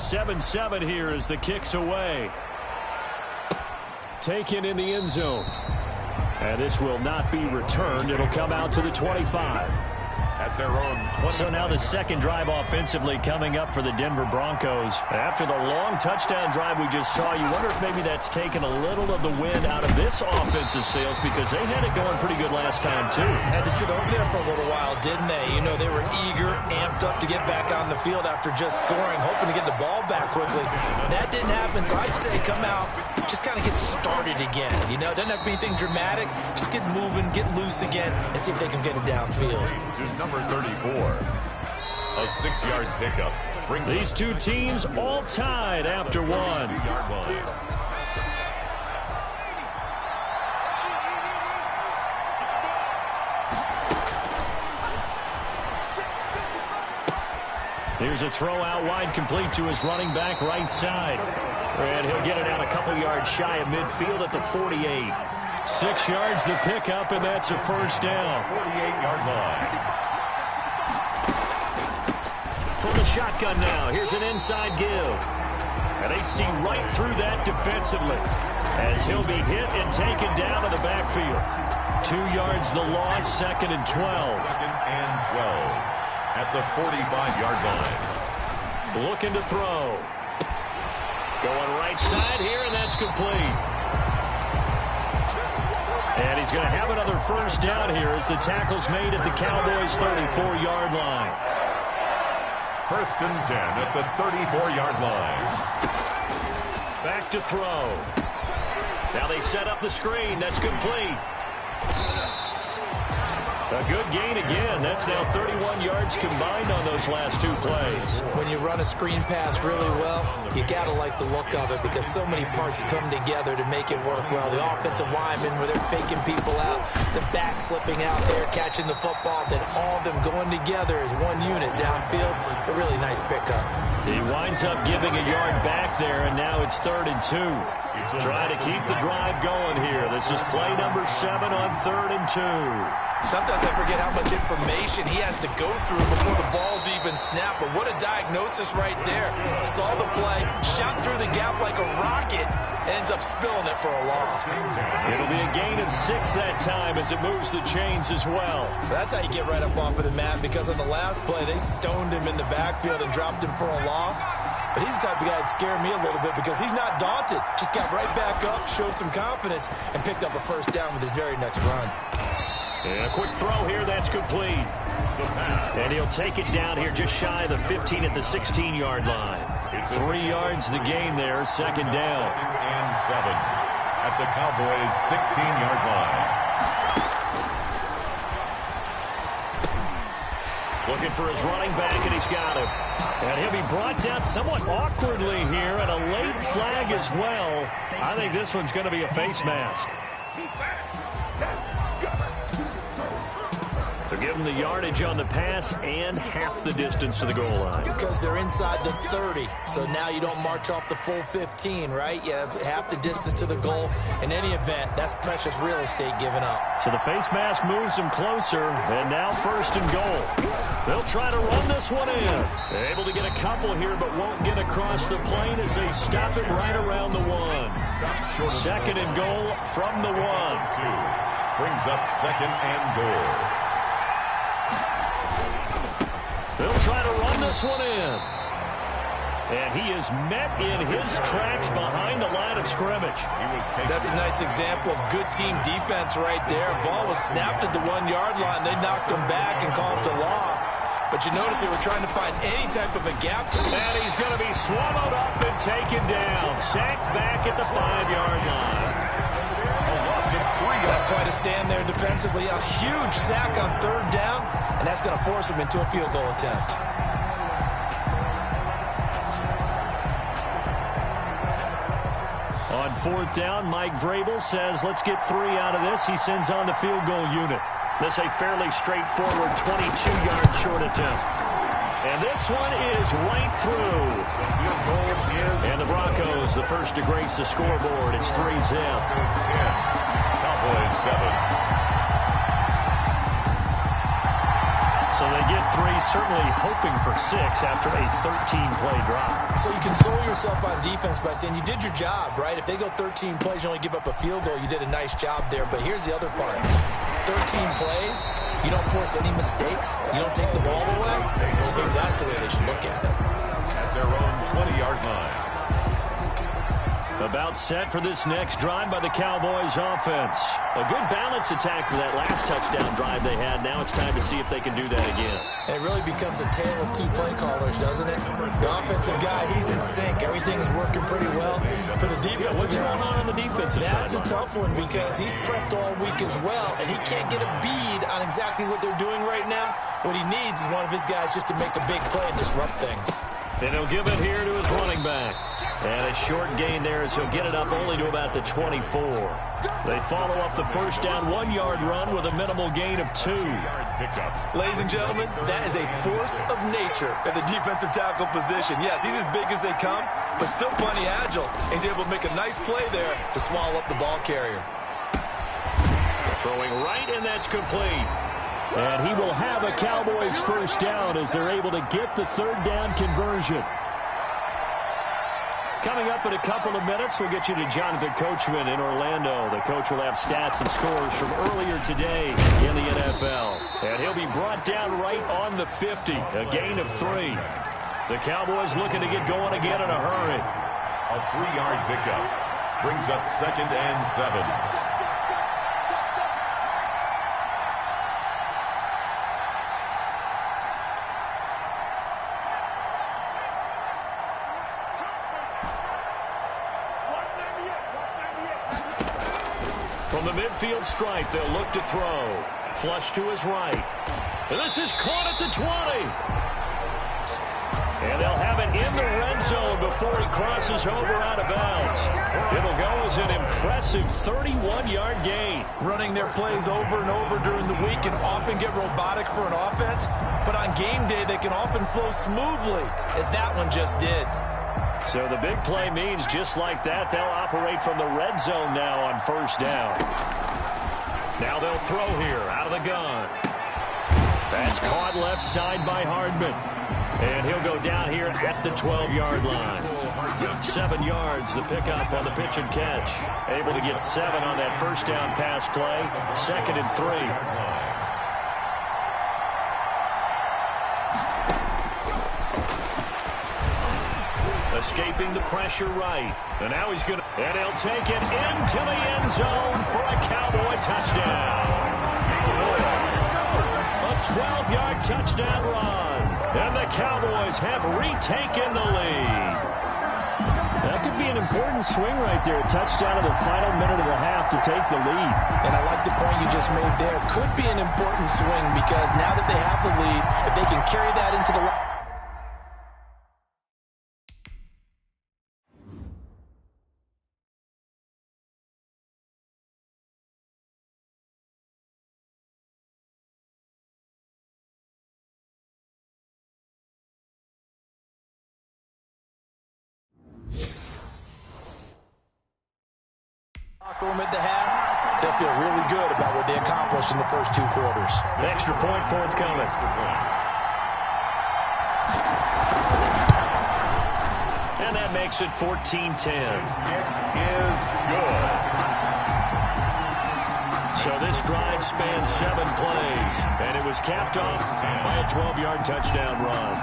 7-7 here as the kick's away. Taken in the end zone. And this will not be returned. It'll come out to the 25. At their own 20. So now the second drive offensively coming up for the Denver Broncos. After the long touchdown drive we just saw, you wonder if maybe that's taken a little of the wind out of this offensive sails, because they had it going pretty good last time too. Had to sit over there for a little while, didn't they? You know, they were eager, amped up to get back on the field after just scoring, hoping to get the ball back quickly. That didn't happen, so I'd say come out, just kind of get started again. You know, doesn't have to be anything dramatic. Just get moving, get loose again, and see if they can get it downfield. To number 34, a 6-yard pickup. These two teams all tied after one. Here's a throw out wide, complete to his running back right side. And he'll get it out a couple yards shy of midfield at the 48. 6 yards the pickup, and that's a first down. 48-yard line. From the shotgun now, here's an inside give. And they see right through that defensively as he'll be hit and taken down in the backfield. 2 yards the loss, 2nd and 12. 2nd and 12 at the 45-yard line. Looking to throw. Going right side here, and that's complete. And he's going to have another first down here as the tackle's made at the Cowboys' 34-yard line. 1st and 10 at the 34-yard line. Back to throw. Now they set up the screen. That's complete. A good gain again. That's now 31 yards combined on those last 2 plays. When you run a screen pass really well, you got to like the look of it because so many parts come together to make it work well. The offensive linemen, where they're faking people out, the back slipping out there, catching the football, then all of them going together as one unit downfield. A really nice pickup. He winds up giving a yard back there, and now it's 3rd and 2. Trying to keep the drive going here. This is play number 7 on 3rd and 2. Sometimes I forget how much information he has to go through before the ball's even snapped. But what a diagnosis right there. Saw the play, shot through the gap like a rocket, ends up spilling it for a loss. It'll be a gain of 6 that time as it moves the chains as well. That's how you get right up off of the mat, because on the last play, they stoned him in the backfield and dropped him for a loss. But he's the type of guy that scared me a little bit because he's not daunted. Just got right back up, showed some confidence, and picked up a first down with his very next run. And a quick throw here, that's complete. And he'll take it down here just shy of the 15 at the 16-yard line. 3 yards the gain there, 2nd down. 2nd and 7 at the Cowboys' 16-yard line. Looking for his running back, and he's got him. And he'll be brought down somewhat awkwardly here, and a late flag as well. I think this one's going to be a face mask. So give them the yardage on the pass and half the distance to the goal line. Because they're inside the 30, so now you don't march off the full 15, right? You have half the distance to the goal. In any event, that's precious real estate given up. So the face mask moves them closer, and now 1st and goal. They'll try to run this one in. They're able to get a couple here, but won't get across the plane as they stop it right around the 1. 2nd and goal from the 1. 2 brings up 2nd and goal. They'll try to run this one in. And he is met in his tracks behind the line of scrimmage. That's a nice example of good team defense right there. Ball was snapped at the 1-yard line. They knocked him back and caused a loss. But you notice they were trying to find any type of a gap. And he's going to be swallowed up and taken down. Sacked back at the 5-yard line. That's quite a stand there defensively. A huge sack on 3rd down, and that's going to force him into a field goal attempt. On 4th down, Mike Vrabel says, let's get 3 out of this. He sends on the field goal unit. This a fairly straightforward 22-yard short attempt. And this one is right through. And the Broncos, the first to grace the scoreboard. It's 3-zip. Cowboys 7. So they get 3, certainly hoping for 6 after a 13-play drive. So you console yourself on defense by saying you did your job, right? If they go 13 plays, you only give up a field goal, you did a nice job there. But here's the other part. 13 plays, you don't force any mistakes, you don't take the ball away. Maybe that's the way they should look at it. At their own 20-yard line. About set for this next drive by the Cowboys offense. A good balance attack for that last touchdown drive they had. Now it's time to see if they can do that again. And it really becomes a tale of 2 play callers, doesn't it? The offensive guy, he's in sync. Everything's working pretty well. For the defensive What's going on the defensive side? That's a tough one because he's prepped all week as well, and he can't get a bead on exactly what they're doing right now. What he needs is one of his guys just to make a big play and disrupt things. And he'll give it here to his running back. And a short gain there as he'll get it up only to about the 24. They follow up the first down 1-yard run with a minimal gain of 2. Ladies and gentlemen, that is a force of nature at the defensive tackle position. Yes, he's as big as they come, but still plenty agile. He's able to make a nice play there to swallow up the ball carrier. Throwing right, and that's complete. And he will have a Cowboys first down as they're able to get the 3rd down conversion. Coming up in a couple of minutes, we'll get you to Jonathan Coachman in Orlando. The coach will have stats and scores from earlier today in the NFL. And he'll be brought down right on the 50, a gain of 3. The Cowboys looking to get going again in a hurry. A 3-yard pickup brings up 2nd and 7. From the midfield stripe, they'll look to throw. Flush to his right. And this is caught at the 20. And they'll have it in the red zone before he crosses over out of bounds. It'll go as an impressive 31-yard gain. Running their plays over and over during the week can often get robotic for an offense, but on game day they can often flow smoothly, as that one just did. So the big play means just like that, they'll operate from the red zone now on first down. Now they'll throw here out of the gun. That's caught left side by Hardman. And he'll go down here at the 12-yard line. 7 yards, the pickup on the pitch and catch. Able to get 7 on that first down pass play. 2nd and 3. Escaping the pressure right. And now he's going to... And he'll take it into the end zone for a Cowboy touchdown. A 12-yard touchdown run. And the Cowboys have retaken the lead. That could be an important swing right there. A touchdown in the final minute of the half to take the lead. And I like the point you just made there. Could be an important swing because now that they have the lead, if they can carry that into the... room at the half, they'll feel really good about what they accomplished in the first 2 quarters. An extra point forthcoming. And that makes it 14-10. Is good. So this drive spans 7 plays, and it was capped off by a 12-yard touchdown run.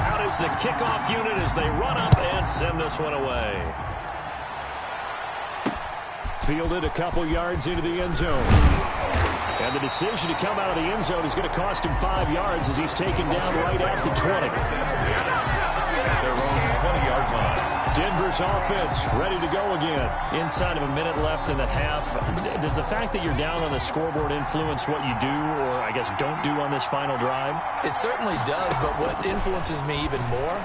Out is the kickoff unit as they run up and send this one away. Fielded a couple yards into the end zone. And the decision to come out of the end zone is going to cost him 5 yards as he's taken down right at the 20. Their own 20-yard line. Denver's offense ready to go again. Inside of a minute left in the half. Does the fact that you're down on the scoreboard influence what you do, or I guess don't do on this final drive? It certainly does, but what influences me even more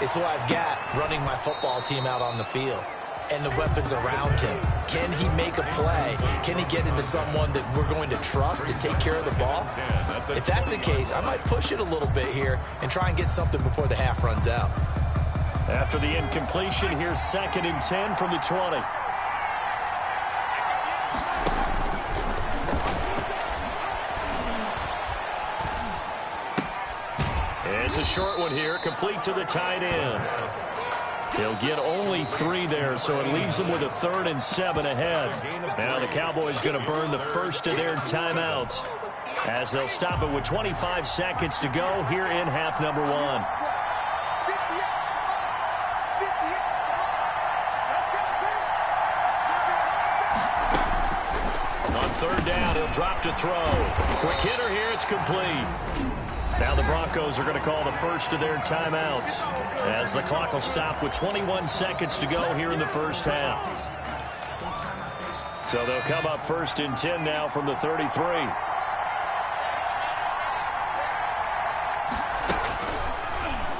is who I've got running my football team out on the field. And the weapons around him. Can he make a play? Can he get into someone that we're going to trust to take care of the ball? If that's the case, I might push it a little bit here and try and get something before the half runs out. After the incompletion, here's 2nd and 10 from the 20. a short one here, complete to the tight end. He'll get only 3 there, so it leaves them with a 3rd and 7 ahead. Now the Cowboys going to burn the first of their timeouts as they'll stop it with 25 seconds to go here in half number 1. On 3rd down, he'll drop to throw. Quick hitter here, it's complete. Now the Broncos are going to call the first of their timeouts as the clock will stop with 21 seconds to go here in the first half. So they'll come up 1st and 10 now from the 33.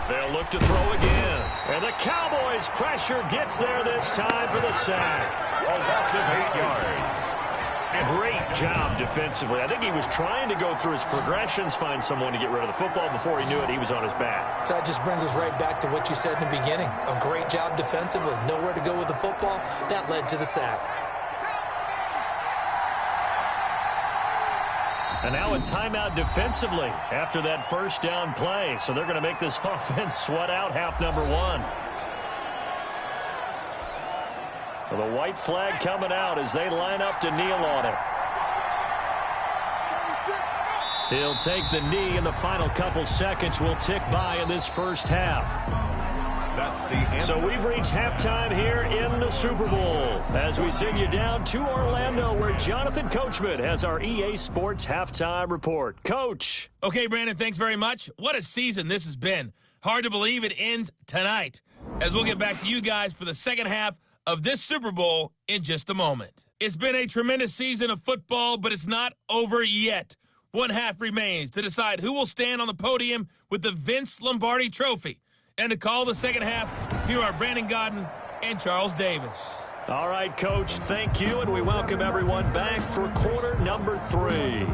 They'll look to throw again. And the Cowboys' pressure gets there this time for the sack. A loss of 8 yards. Great job defensively. I think he was trying to go through his progressions, find someone to get rid of the football. Before he knew it, he was on his back. So that just brings us right back to what you said in the beginning. A great job defensively. Nowhere to go with the football. That led to the sack. And now a timeout defensively after that first down play. So they're going to make this offense sweat out half number 1. Well, the white flag coming out as they line up to kneel on it. He'll take the knee, and the final couple seconds will tick by in this first half. That's the end. So we've reached halftime here in the Super Bowl as we send you down to Orlando where Jonathan Coachman has our EA Sports halftime report. Coach. Okay, Brandon, thanks very much. What a season this has been. Hard to believe it ends tonight as we'll get back to you guys for the second half of this Super Bowl in just a moment. It's been a tremendous season of football, but it's not over yet. One half remains to decide who will stand on the podium with the Vince Lombardi Trophy. And to call the second half, here are Brandon Godden and Charles Davis. All right, Coach, thank you, and we welcome everyone back for quarter number 3.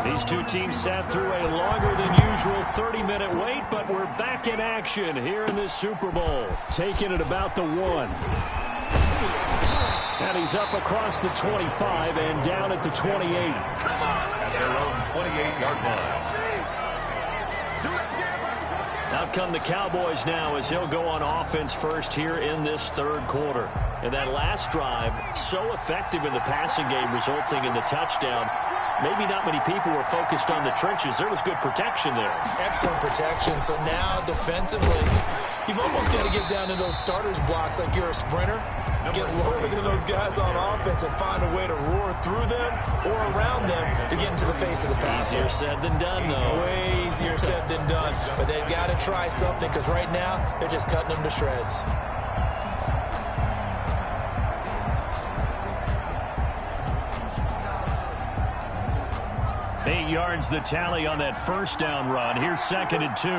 These two teams sat through a longer than usual 30-minute wait, but we're back in action here in this Super Bowl. Taking it about the 1. And he's up across the 25 and down at the 28. At their own 28-yard line. Out come the Cowboys now as he'll go on offense first here in this 3rd quarter. And that last drive, so effective in the passing game, resulting in the touchdown. Maybe not many people were focused on the trenches. There was good protection there. Excellent protection. So now defensively, you've almost got to get down to those starters blocks like you're a sprinter. Get lower than those guys on offense and find a way to roar through them or around them to get into the face of the passer. Easier said than done, though. Way easier said than done. But they've got to try something because right now they're just cutting them to shreds. Eight yards the tally on that first down run. Here's 2nd and 2.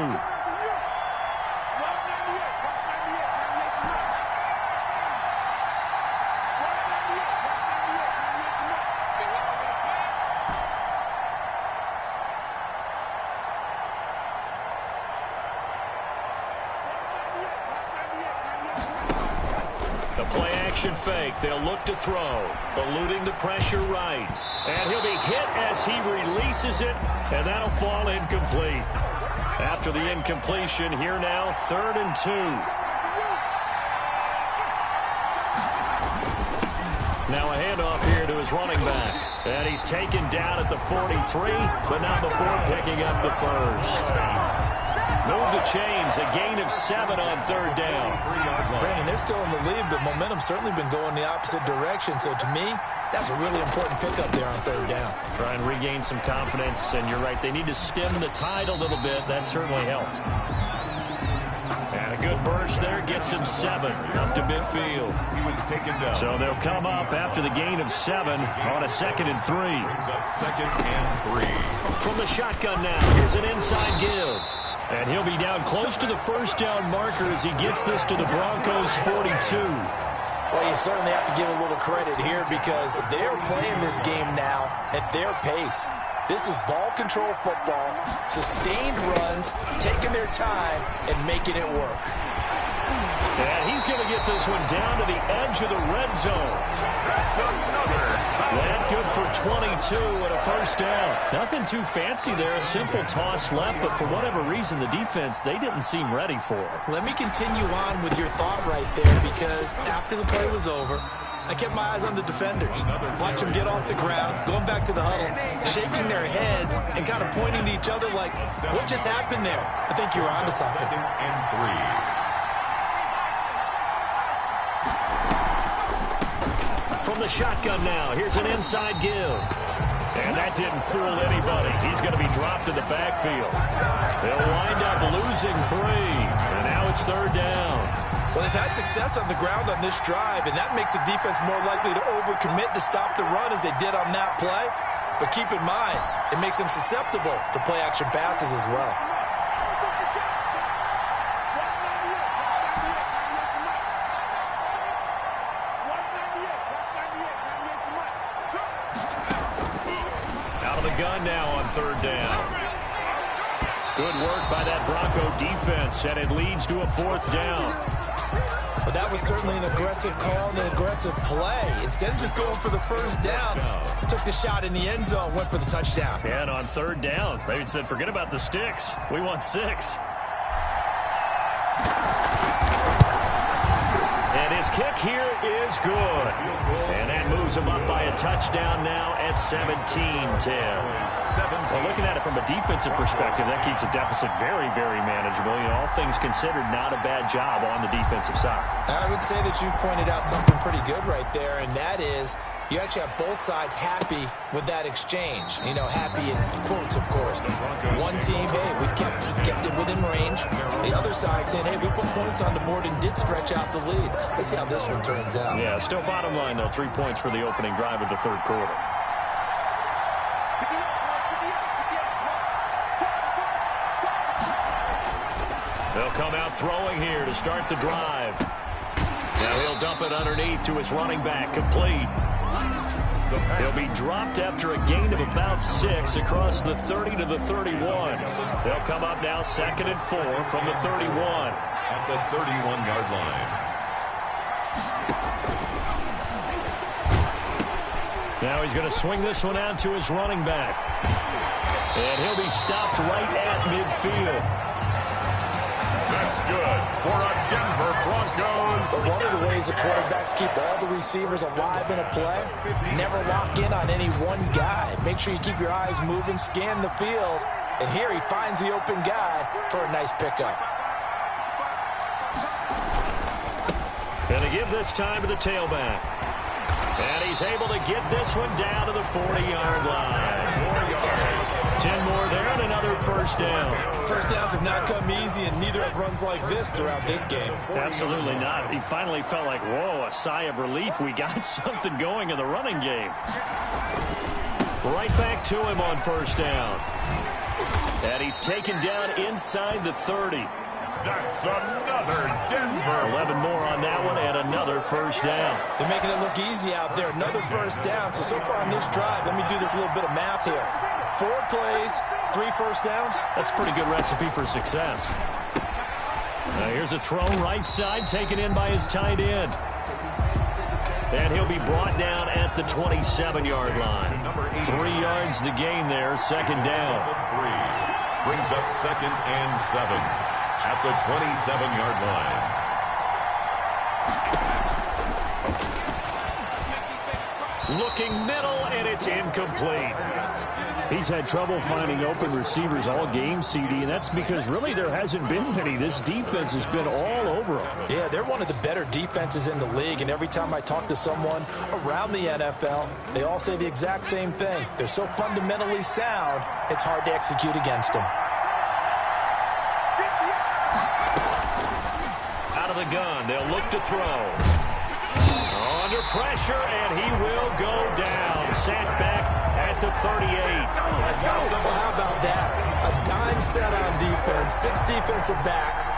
The play action fake. They'll look to throw. Eluding the pressure right. And he'll be hit as he releases it, and that'll fall incomplete. After the incompletion, here now, 3rd and 2. Now a handoff here to his running back. And he's taken down at the 43, but not before picking up the first. Move the chains, a gain of 7 on 3rd down. Brandon, they're still in the lead, but momentum's certainly been going the opposite direction. So to me, that's a really important pickup there on 3rd down. Try and regain some confidence, and you're right, they need to stem the tide a little bit. That certainly helped. And a good burst there gets him 7 up to midfield. He was taken down. So they'll come up after the gain of 7 on a 2nd and 3. Brings up 2nd and 3. From the shotgun now, here's an inside give. And he'll be down close to the first down marker as he gets this to the Broncos' 42. Well, you certainly have to give a little credit here because they're playing this game now at their pace. This is ball control football, sustained runs, taking their time, and making it work. And he's going to get this one down to the edge of the red zone. That good for 22 and a first down. Nothing too fancy there. A simple toss left, but for whatever reason, the defense, they didn't seem ready for it. Let me continue on with your thought right there, because after the play was over, I kept my eyes on the defenders. Watch them get off the ground, going back to the huddle, shaking their heads, and kind of pointing to each other like, what just happened there? I think you were onto something. From the shotgun now, here's an inside give. And that didn't fool anybody. He's going to be dropped in the backfield. They'll wind up losing 3, and now it's third down. Well, they've had success on the ground on this drive, and that makes the defense more likely to overcommit to stop the run as they did on that play. But keep in mind, it makes them susceptible to play-action passes as well. Out of the gun now on third down. Good work by that Bronco defense, and it leads to a fourth down. But that was certainly an aggressive call and an aggressive play. Instead of just going for the first down, took the shot in the end zone, went for the touchdown. And on third down, they said, forget about the sticks. We want 6. And his kick here is good. And that moves him up by a touchdown now at 17-10. Well, looking at it from a defensive perspective, that keeps the deficit very, very manageable. You know, all things considered, not a bad job on the defensive side. I would say that you've pointed out something pretty good right there, and that is you actually have both sides happy with that exchange. You know, happy in quotes, of course. One team, hey, we've kept it within range. The other side saying, hey, we put points on the board and did stretch out the lead. Let's see how this one turns out. Yeah, still bottom line, though, 3 points for the opening drive of the third quarter. They'll come out throwing here to start the drive. Now he'll dump it underneath to his running back, complete. He'll be dropped after a gain of about 6 across the 30 to the 31. They'll come up now 2nd and 4 from the 31. At the 31-yard line. Now he's going to swing this one out to his running back. And he'll be stopped right at midfield. That's good for a Denver Broncos. But one of the ways the quarterbacks keep all the receivers alive in a play, never lock in on any one guy. Make sure you keep your eyes moving, scan the field, and here he finds the open guy for a nice pickup. Going to give this time to the tailback. And he's able to get this one down to the 40-yard line. 10 more there and another first down. First downs have not come easy, and neither have runs like this throughout this game. Absolutely not. He finally felt like, whoa, a sigh of relief. We got something going in the running game. Right back to him on first down. And he's taken down inside the 30. That's another Denver. 11 more on that one and another first down. They're making it look easy out there. Another first down. So far on this drive, let me do this little bit of math here. 4 plays, 3 first downs. That's a pretty good recipe for success. Now here's a throw right side, taken in by his tight end. And he'll be brought down at the 27-yard line. 3 yards the gain there, second down. 3 brings up 2nd and 7 at the 27-yard line. Looking middle, and it's incomplete. He's had trouble finding open receivers all game, CD, and that's because really there hasn't been many. This defense has been all over them. Yeah, they're one of the better defenses in the league, and every time I talk to someone around the NFL, they all say the exact same thing. They're so fundamentally sound, it's hard to execute against them. Out of the gun, they'll look to throw. Under pressure, and he will go down. Sacked back at the 38. Well, how about that? A dime set on defense, 6 defensive backs.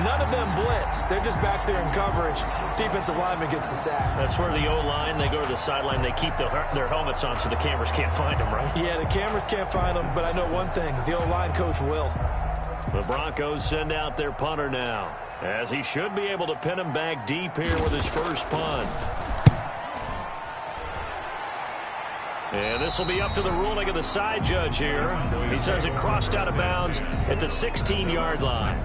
None of them blitz. They're just back there in coverage. Defensive lineman gets the sack. That's where the O-line, they go to the sideline, they keep their helmets on so the cameras can't find them, right? Yeah, the cameras can't find them, but I know one thing. The O-line coach will. The Broncos send out their punter now. As he should be able to pin him back deep here with his first punt. And this will be up to the ruling of the side judge here. He says it crossed out of bounds at the 16-yard line.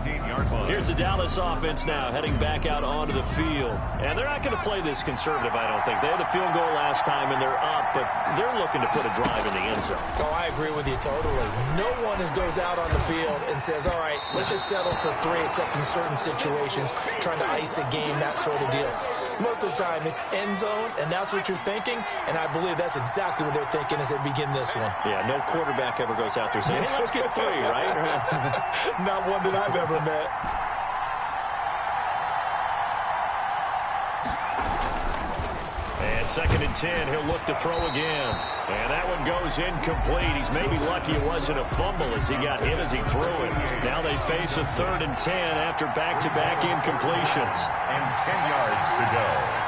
Here's the Dallas offense now heading back out onto the field. And they're not going to play this conservative, I don't think. They had the field goal last time, and they're up, but they're looking to put a drive in the end zone. Oh, I agree with you totally. No one goes out on the field and says, all right, let's just settle for 3, except in certain situations, trying to ice a game, that sort of deal. Most of the time, it's end zone, and that's what you're thinking, and I believe that's exactly what they're thinking as they begin this one. Yeah, no quarterback ever goes out there saying, hey, let's get 3, right? Not one that I've ever met. And 2nd and 10, he'll look to throw again. And that one goes incomplete. He's maybe lucky it wasn't a fumble as he got hit as he threw it. Now they face a 3rd and 10 after back-to-back incompletions. And 10 yards to go.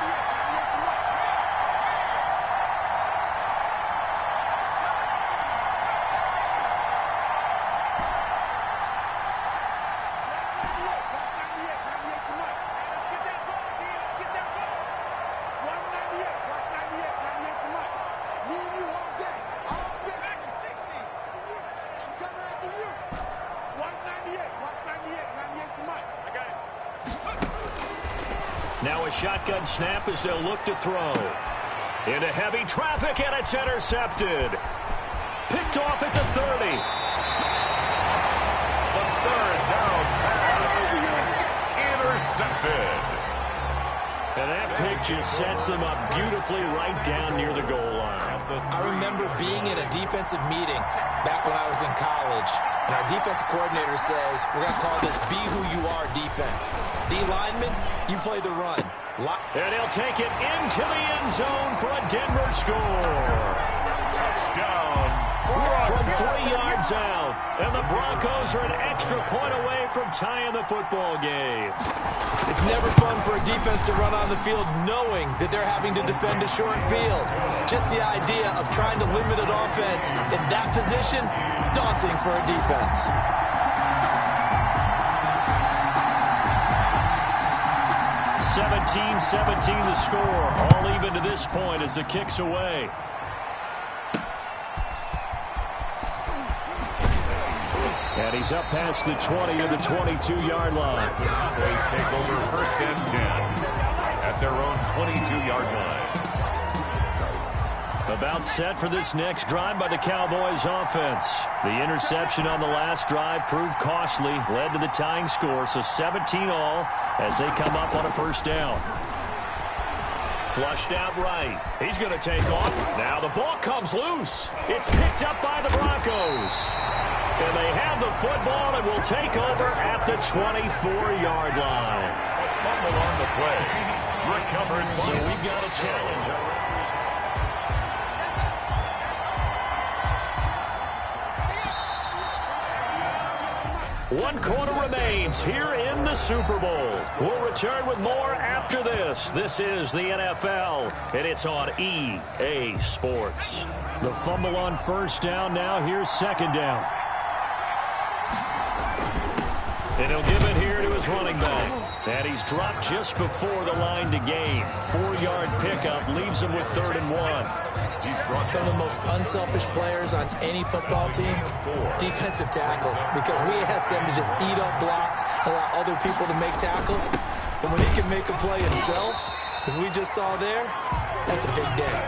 Now a shotgun snap as they'll look to throw. Into heavy traffic, and it's intercepted. Picked off at the 30. The 3rd down pass. Intercepted. And that pick just sets them up beautifully right down near the goal line. I remember being in a defensive meeting back when I was in college, and our defensive coordinator says, we're going to call this be who you are defense. D lineman, you play the run. And he'll take it into the end zone for a Denver score. Touchdown. From 3 yards out. And the Broncos are an extra point away from tying the football game. It's never fun for a defense to run on the field knowing that they're having to defend a short field. Just the idea of trying to limit an offense in that position, daunting for a defense. (17-17) the score. All even to this point as the kick's away. And he's up past the 20 of the 22-yard line. Cowboys take over 1st and 10 at their own 22-yard line. About set for this next drive by the Cowboys offense. The interception on the last drive proved costly, led to the tying score, so 17 all as they come up on a 1st down. Flushed out right. He's going to take off. Now the ball comes loose. It's picked up by the Broncos. And they have the football and will take over at the 24-yard line. Fumble on the play. Recovered. So we've got a challenge. Our referees. One quarter remains here in the Super Bowl. We'll return with more after this. This is the NFL, and it's on EA Sports. The fumble on 1st down. Now here's 2nd down. And he'll give it here to his running back. And he's dropped just before the line to gain. 4-yard pickup leaves him with 3rd and 1. Some of the most unselfish players on any football team, defensive tackles, because we ask them to just eat up blocks, allow other people to make tackles. But when he can make a play himself, as we just saw there, that's a big day.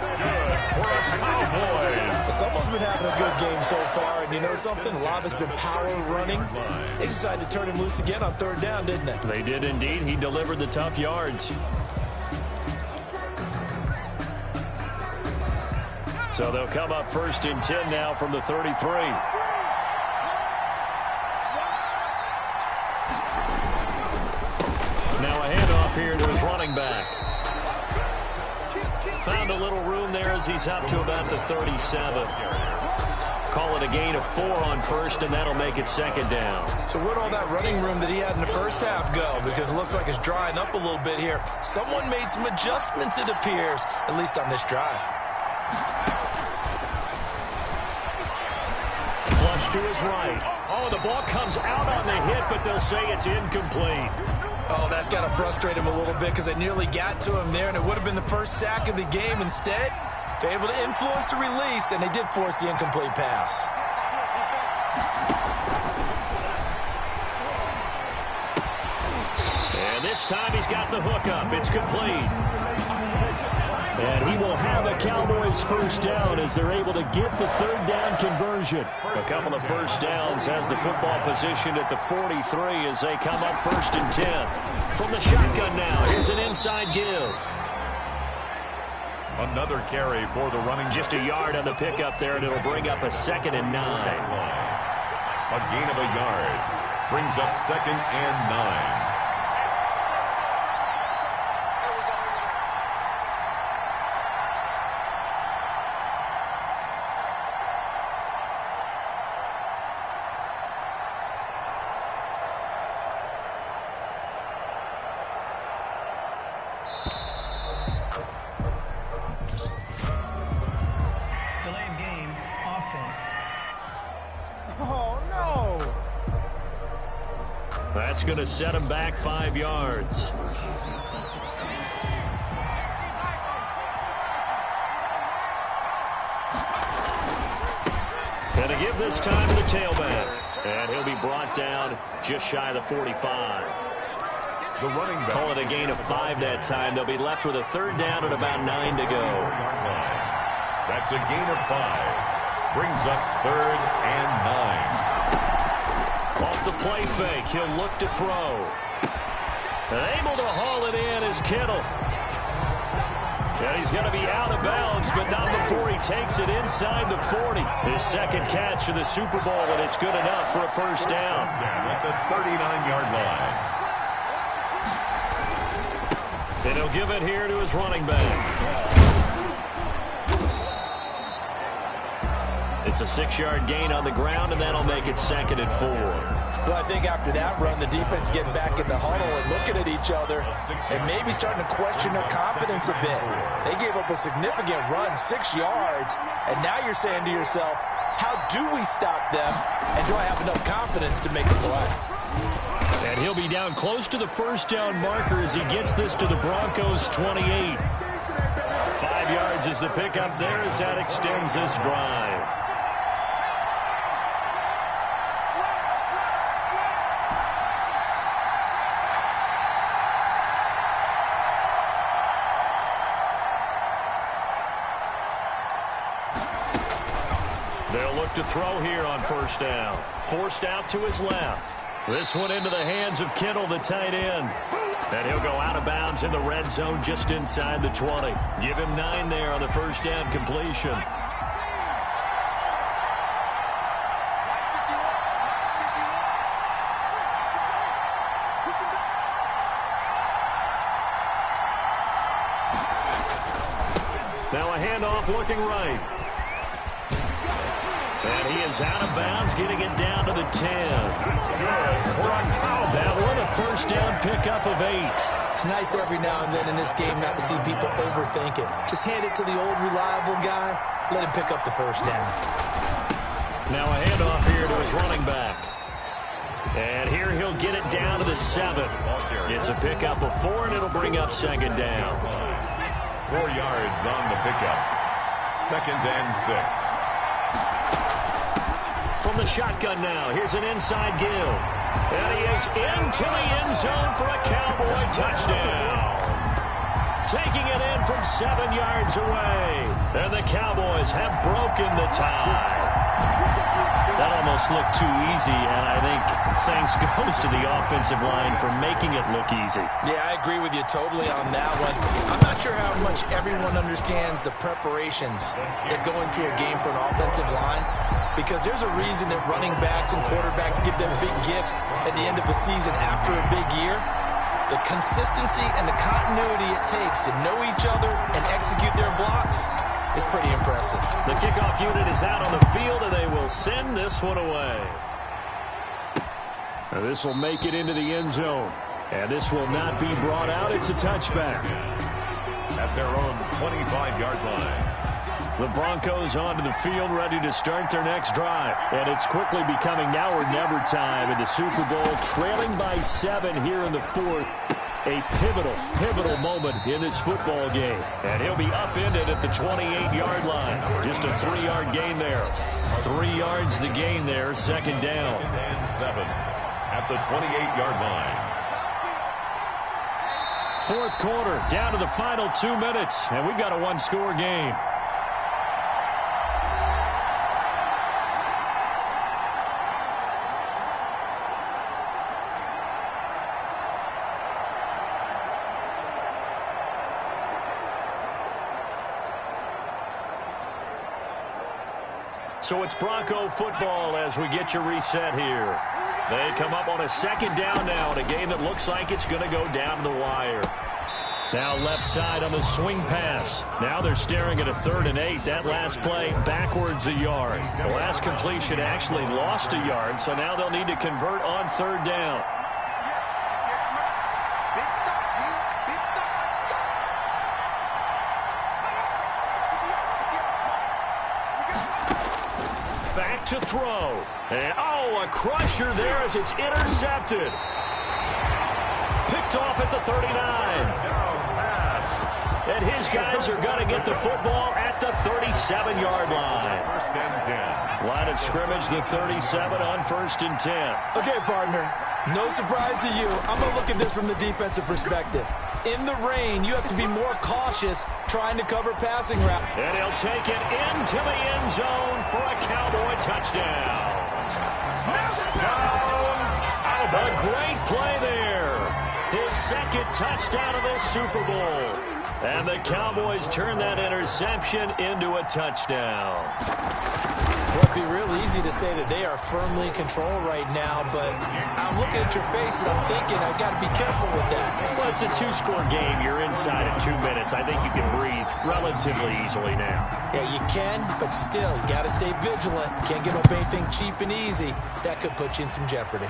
Someone's been having a good game so far, and you know something? A lot of it's been power running. They decided to turn him loose again on 3rd down, didn't they? They did indeed. He delivered the tough yards. So they'll come up 1st and 10 now from the 33. Now a handoff here to his running back. Found a little room there as he's up to about the 37. Call it a gain of 4 on 1st, and that'll make it 2nd down. So where'd all that running room that he had in the 1st half go? Because it looks like it's drying up a little bit here. Someone made some adjustments, it appears, at least on this drive. Flush to his right. Oh, the ball comes out on the hit, but they'll say it's incomplete. Oh, that's got to frustrate him a little bit because they nearly got to him there, and it would have been the first sack of the game. Instead, they're able to influence the release, and they did force the incomplete pass. And this time he's got the hook up. It's complete. And he will have a Cowboys first down as they're able to get the third down conversion. A couple of first downs has the football positioned at the 43 as they come up 1st and 10. From the shotgun now, here's an inside give. Another carry for the running. Just a yard on the pickup there, and it'll bring up a 2nd and 9. A gain of a yard brings up 2nd and 9. That's going to set him back 5 yards. And to give this time to the tailback. And he'll be brought down just shy of the 45. The running back. Call it a gain of 5 that time. They'll be left with a 3rd down and about 9 to go. That's a gain of 5. Brings up 3rd and 9. Off the play fake, he'll look to throw. And able to haul it in is Kittle. And he's going to be out of bounds, but not before he takes it inside the 40. His 2nd catch of the Super Bowl, and it's good enough for a first down. At the 39-yard line. And he'll give it here to his running back. It's a 6-yard gain on the ground, and that'll make it 2nd and 4. Well, I think after that run, the defense getting back in the huddle and looking at each other and maybe starting to question their confidence a bit. They gave up a significant run, 6 yards, and now you're saying to yourself, how do we stop them, and do I have enough confidence to make a play? And he'll be down close to the first down marker as he gets this to the Broncos' 28. 5 yards is the pickup there as that extends this drive. They'll look to throw here on first down. Forced out to his left. This one into the hands of Kittle, the tight end. And he'll go out of bounds in the red zone just inside the 20. Give him 9 there on the first down completion. Now a handoff looking right. And he is out of bounds, getting it down to the 10. That one, a first down pickup of 8. It's nice every now and then in this game not to see people overthink it. Just hand it to the old reliable guy. Let him pick up the first down. Now a handoff here to his running back. And here he'll get it down to the 7. It's a pickup of 4, and it'll bring up 2nd down. 4 yards on the pickup. 2nd and 6. From the shotgun now, here's an inside give. And he is into the end zone for a Cowboy touchdown. Taking it in from 7 yards away. And the Cowboys have broken the tie. That almost looked too easy, and I think thanks goes to the offensive line for making it look easy. Yeah, I agree with you totally on that one. I'm not sure how much everyone understands the preparations that go into a game for an offensive line, because there's a reason that running backs and quarterbacks give them big gifts at the end of the season after a big year. The consistency and the continuity it takes to know each other and execute their blocks is pretty impressive. The kickoff unit is out on the field, and they will send this one away. Now this will make it into the end zone. And this will not be brought out. It's a touchback. At their own 25-yard line. The Broncos onto the field, ready to start their next drive. And it's quickly becoming now or never time in the Super Bowl, trailing by 7 here in the fourth. A pivotal moment in this football game. And he'll be upended at the 28-yard line. Just a 3-yard gain there. 3 yards the gain there, second down. And 7 at the 28-yard line. Fourth quarter, down to the final 2 minutes, and we've got a one-score game. So it's Bronco football as we get you reset here. They come up on a second down now in a game that looks like it's going to go down to the wire. Now left side on the swing pass. Now they're staring at a 3rd and 8. That last play backwards a yard. The last completion actually lost a yard, so now they'll need to convert on 3rd down. Back to throw. And, a crusher there as it's intercepted. Picked off at the 39. And his guys are going to get the football at the 37-yard line. First and 10. Line of scrimmage, the 37 on 1st and 10. Okay, partner, no surprise to you. I'm going to look at this from the defensive perspective. In the rain, you have to be more cautious trying to cover passing route. And he'll take it into the end zone for a Cowboy touchdown. A great play there. His second touchdown of this Super Bowl. And the Cowboys turn that interception into a touchdown. Well, it'd be real easy to say that they are firmly in control right now, but I'm looking at your face and I'm thinking I've got to be careful with that. Well, it's a 2-score game. You're inside of 2 minutes. I think you can breathe relatively easily now. Yeah, you can, but still, you got to stay vigilant. Can't get up anything cheap and easy. That could put you in some jeopardy.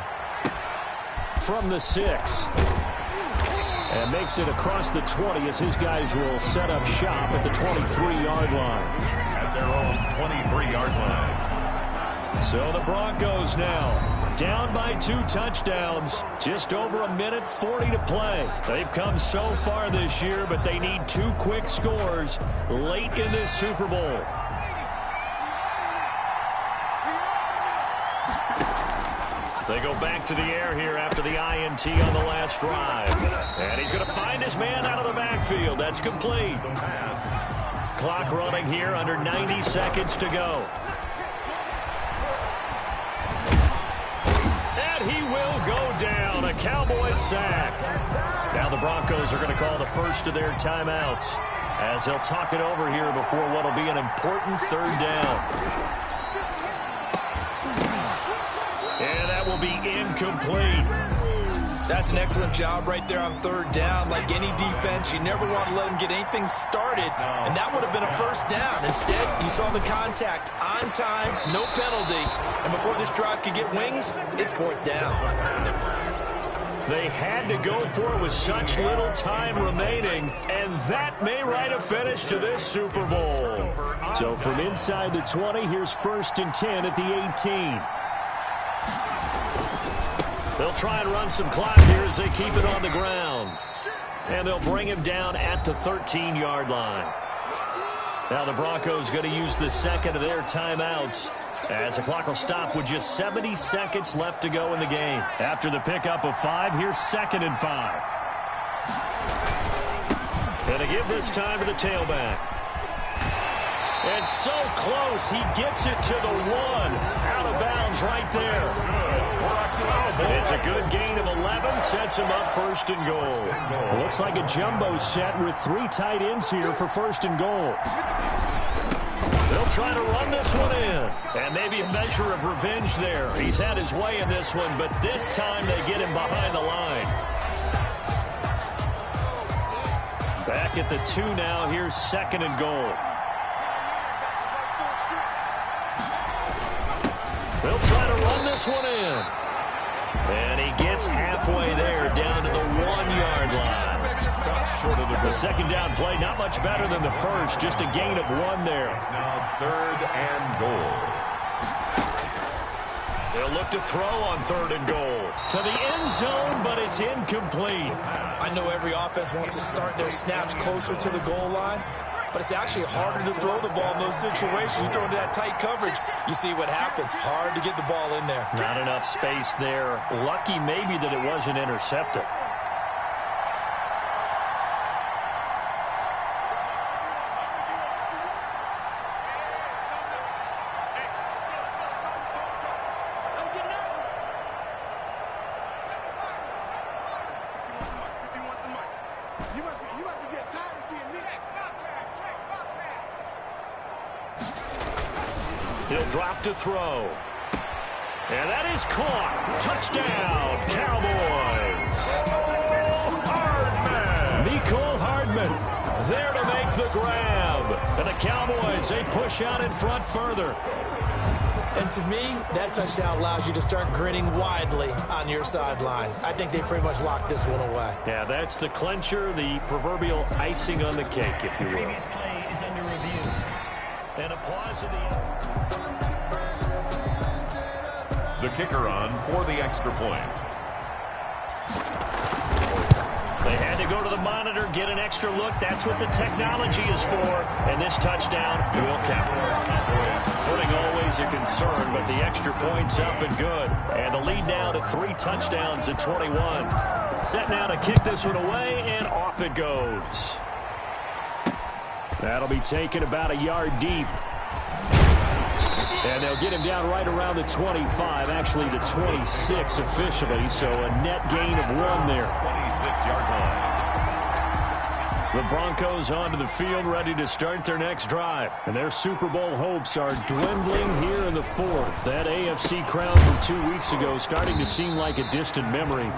From the 6. And makes it across the 20 as his guys will set up shop at the 23-yard line. At their own 23-yard line. So the Broncos now down by 2 touchdowns. Just over a minute 40 to play. They've come so far this year, but they need 2 quick scores late in this Super Bowl. They go back to the air here after the INT on the last drive. And he's going to find his man out of the backfield. That's complete. Clock running here, under 90 seconds to go. And he will go down. A Cowboy sack. Now the Broncos are going to call the first of their timeouts as they'll talk it over here before what will be an important 3rd down. And that will be incomplete. That's an excellent job right there on 3rd down. Like any defense, you never want to let them get anything started, and that would have been a first down. Instead, you saw the contact on time, no penalty, and before this drive could get wings, it's 4th down. They had to go for it with such little time remaining, and that may write a finish to this Super Bowl. So from inside the 20, here's 1st and 10 at the 18. They'll try and run some clock here as they keep it on the ground. And they'll bring him down at the 13-yard line. Now the Broncos going to use the second of their timeouts as the clock will stop with just 70 seconds left to go in the game. After the pickup of 5, here's 2nd and 5. And they give this time to the tailback. And so close, he gets it to the 1. Out of bounds right there. It's a good gain of 11, sets him up 1st and goal. Looks like a jumbo set with 3 tight ends here for 1st and goal. They'll try to run this one in. And maybe a measure of revenge there. He's had his way in this one, but this time they get him behind the line. Back at the 2 now, here's 2nd and goal. They'll try to run this one in. And he gets halfway there, down to the 1-yard line. Stop short of the The second down play, not much better than the first, just a gain of 1 there. Now 3rd and goal. They'll look to throw on 3rd and goal. To the end zone, but it's incomplete. I know every offense wants to start their snaps closer to the goal line, but it's actually harder to throw the ball in those situations. You throw into that tight coverage, you see what happens. Hard to get the ball in there. Not enough space there. Lucky maybe that it wasn't intercepted. He'll drop to throw. And that is caught. Touchdown, Cowboys. Mecole Hardman there to make the grab. And the Cowboys, they push out in front further. And to me, that touchdown allows you to start grinning widely on your sideline. I think they pretty much locked this one away. Yeah, that's the clincher, the proverbial icing on the cake, if you will. Previous play is under review. And a pause in The kicker on for the extra point. They had to go to the monitor, get an extra look. That's what the technology is for. And this touchdown will count. Footing always a concern, but the extra point's up and good. And the lead now to 3 touchdowns at 21. Set now to kick this one away, and off it goes. That'll be taken about a yard deep. And they'll get him down right around the 25, actually the 26 officially, so a net gain of 1 there. 26-yard line. The Broncos onto the field, ready to start their next drive. And their Super Bowl hopes are dwindling here in the 4th. That AFC crown from 2 weeks ago starting to seem like a distant memory.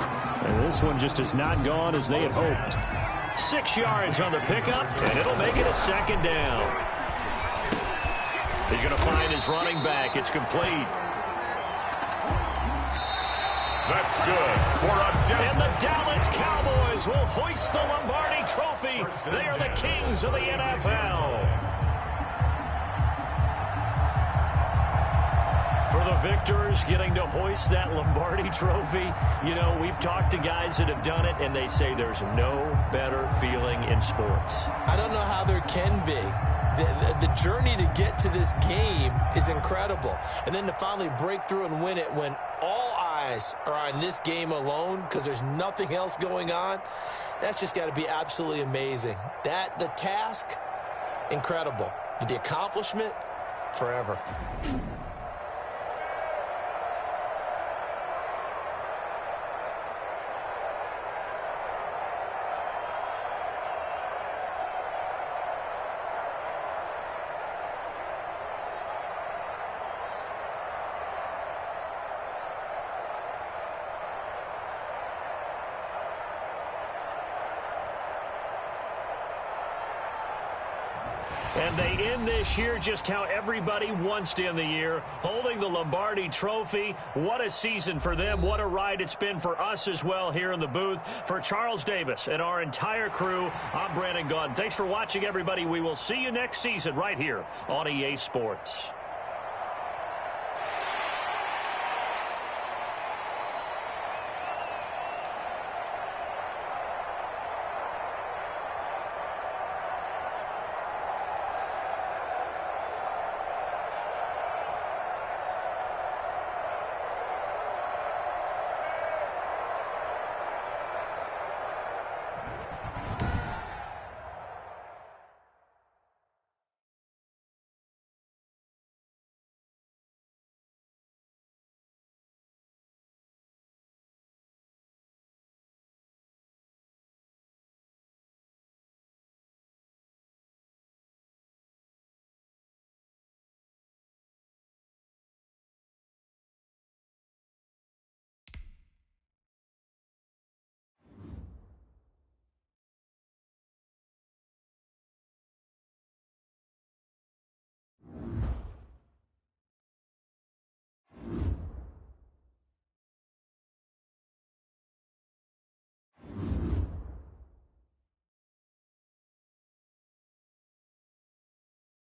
And this one just has not gone as they had hoped. 6 yards on the pickup, and it'll make it a 2nd down. He's going to find his running back. It's complete. That's good for a And the Dallas Cowboys will hoist the Lombardi Trophy. They are the kings of the NFL. For the victors getting to hoist that Lombardi Trophy, you know, we've talked to guys that have done it, and they say there's no better feeling in sports. I don't know how there can be. The journey to get to this game is incredible. And then to finally break through and win it when all eyes are on this game alone because there's nothing else going on, that's just got to be absolutely amazing. The task, incredible. But the accomplishment, forever. And they end this year just how everybody wants to end the year, holding the Lombardi Trophy. What a season for them. What a ride it's been for us as well here in the booth. For Charles Davis and our entire crew, I'm Brandon Gaudin. Thanks for watching, everybody. We will see you next season right here on EA Sports.